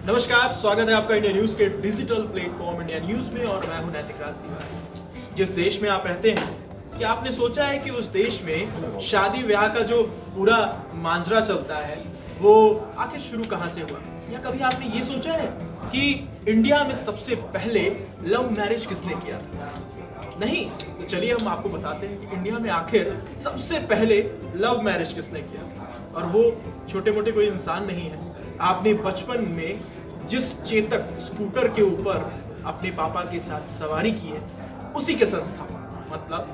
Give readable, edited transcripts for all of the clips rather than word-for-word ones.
नमस्कार, स्वागत है आपका इंडिया न्यूज के डिजिटल प्लेटफॉर्म इंडिया न्यूज में और मैं हूं नैतिक राज तिवारी। जिस देश में आप रहते हैं, क्या आपने सोचा है कि उस देश में शादी ब्याह का जो पूरा मांजरा चलता है वो आखिर शुरू कहां से हुआ? या कभी आपने ये सोचा है कि इंडिया में सबसे पहले लव मैरिज किसने किया था? नहीं, तो चलिए हम आपको बताते हैं कि इंडिया में आखिर सबसे पहले लव मैरिज किसने किया। और वो छोटे मोटे कोई इंसान नहीं है। आपने बचपन में जिस चेतक स्कूटर के ऊपर अपने पापा के साथ सवारी की है, उसी के संस्थापक मतलब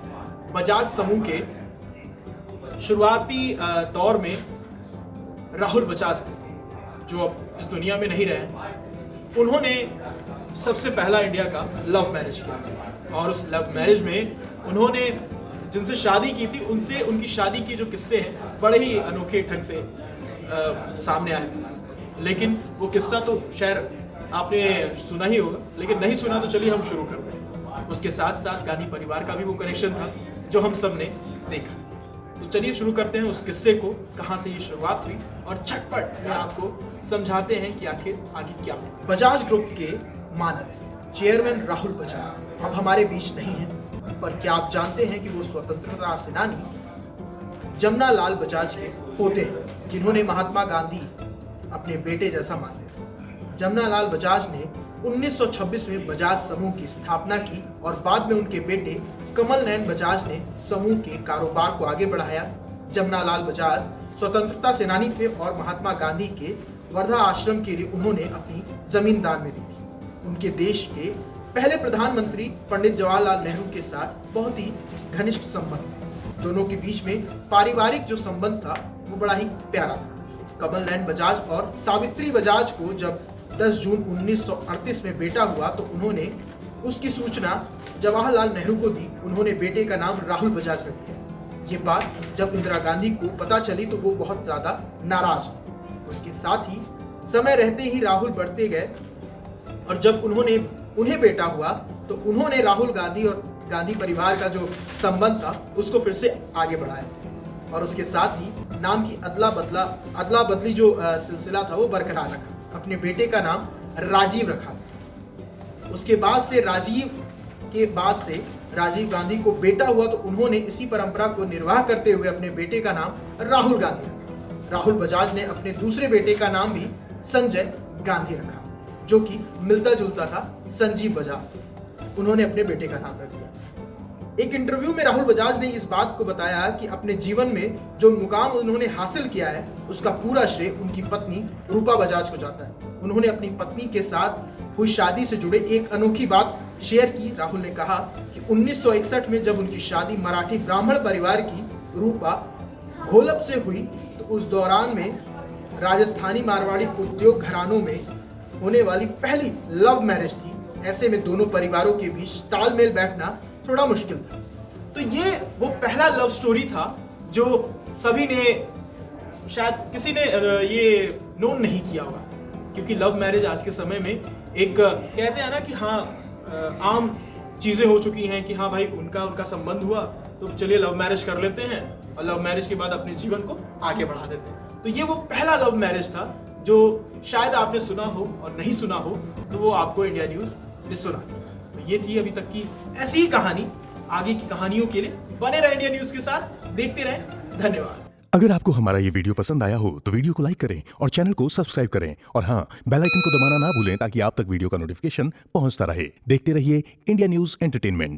बजाज समूह के शुरुआती दौर में राहुल बजाज थे, जो अब इस दुनिया में नहीं रहे। उन्होंने सबसे पहला इंडिया का लव मैरिज किया और उस लव मैरिज में उन्होंने जिनसे शादी की थी, उनसे उनकी शादी के जो किस्से हैं बड़े ही अनोखे ढंग से सामने आए थे। लेकिन वो किस्सा तो शायद आपने सुना ही होगा, लेकिन नहीं सुना तो चलिए हम शुरू करते हैं। उसके साथ साथ गांधी परिवार का भी वो कनेक्शन था जो हम सब ने देखा। तो चलिए शुरू करते हैं उस किस्से को, कहाँ से ये शुरुआत हुई और झटपट में आपको समझाते हैं कि आखिर आगे क्या हुआ। बजाज ग्रुप के मानद चेयरमैन राहुल बजाज अब हमारे बीच नहीं है, पर क्या आप जानते हैं कि वो स्वतंत्रता सेनानी जमना लाल बजाज के पोते हैं, जिन्होंने महात्मा गांधी अपने बेटे जैसा माने। जमना लाल बजाज ने 1926 में बजाज समूह की स्थापना की और बाद में उनके बेटे कमल नयन बजाज ने समूह के कारोबार को आगे बढ़ाया। जमना लाल बजाज स्वतंत्रता सेनानी थे और महात्मा गांधी के वर्धा आश्रम के लिए उन्होंने अपनी जमीन दान में दी थी। उनके देश के पहले प्रधानमंत्री पंडित जवाहरलाल नेहरू के साथ बहुत ही घनिष्ठ संबंध, दोनों के बीच में पारिवारिक जो संबंध था वो बड़ा ही प्यारा था। कमल नयन बजाज और सावित्री बजाज को जब 10 जून 1938 में बेटा हुआ तो उन्होंने उसकी सूचना जवाहरलाल नेहरू को दी। उन्होंने बेटे का नाम राहुल बजाज रख दिया। ये बात जब इंदिरा गांधी को पता चली तो वो बहुत ज्यादा नाराज हुई। उसके साथ ही समय रहते ही राहुल बढ़ते गए और जब उन्हें बेटा हुआ तो उन्होंने राहुल गांधी और गांधी परिवार का जो संबंध था उसको फिर से आगे बढ़ाया और उसके साथ ही नाम की अदला बदली जो सिलसिला था वो बरकरार रखा। अपने बेटे का नाम राजीव रखा। उसके बाद से राजीव गांधी को बेटा हुआ तो उन्होंने इसी परंपरा को निर्वाह करते हुए अपने बेटे का नाम राहुल गांधी रखा। राहुल बजाज ने अपने दूसरे बेटे का नाम भी संजय गांधी रखा, जो कि मिलता जुलता था संजीव बजाज। उन्होंने अपने बेटे का नाम रख दिया। एक इंटरव्यू में राहुल बजाज ने इस बात को बताया कि अपने जीवन में जो मुकाम उन्होंने हासिल किया है उसका पूरा श्रेय उनकी पत्नी रूपा बजाज को जाता है। उन्होंने अपनी पत्नी के साथ हुई शादी से जुड़े एक अनोखी बात शेयर की। राहुल ने कहा कि 1961 में जब उनकी शादी मराठी ब्राह्मण परिवार की रूपा घोलप से हुई तो उस दौरान में राजस्थानी मारवाड़ी उद्योग घरानों में होने वाली पहली लव मैरिज थी। ऐसे में दोनों परिवारों के बीच तालमेल बैठना थोड़ा मुश्किल था। तो ये वो पहला लव स्टोरी था जो सभी ने, शायद किसी ने ये नोन नहीं किया होगा, क्योंकि लव मैरिज आज के समय में एक कहते हैं ना कि हाँ आम चीजें हो चुकी हैं कि हाँ भाई उनका संबंध हुआ तो चलिए लव मैरिज कर लेते हैं और लव मैरिज के बाद अपने जीवन को आगे बढ़ा देते हैं। तो ये वो पहला लव मैरिज था जो शायद आपने सुना हो और नहीं सुना हो तो वो आपको इंडिया न्यूज ने सुना। तो ये थी अभी तक की ऐसी ही कहानी। आगे की कहानियों के लिए बने रहे इंडिया न्यूज के साथ, देखते रहें। धन्यवाद। अगर आपको हमारा ये वीडियो पसंद आया हो तो वीडियो को लाइक करें और चैनल को सब्सक्राइब करें और हाँ, बेल आइकन को दबाना ना भूलें ताकि आप तक वीडियो का नोटिफिकेशन पहुंचता रहे। देखते रहिए इंडिया न्यूज एंटरटेनमेंट।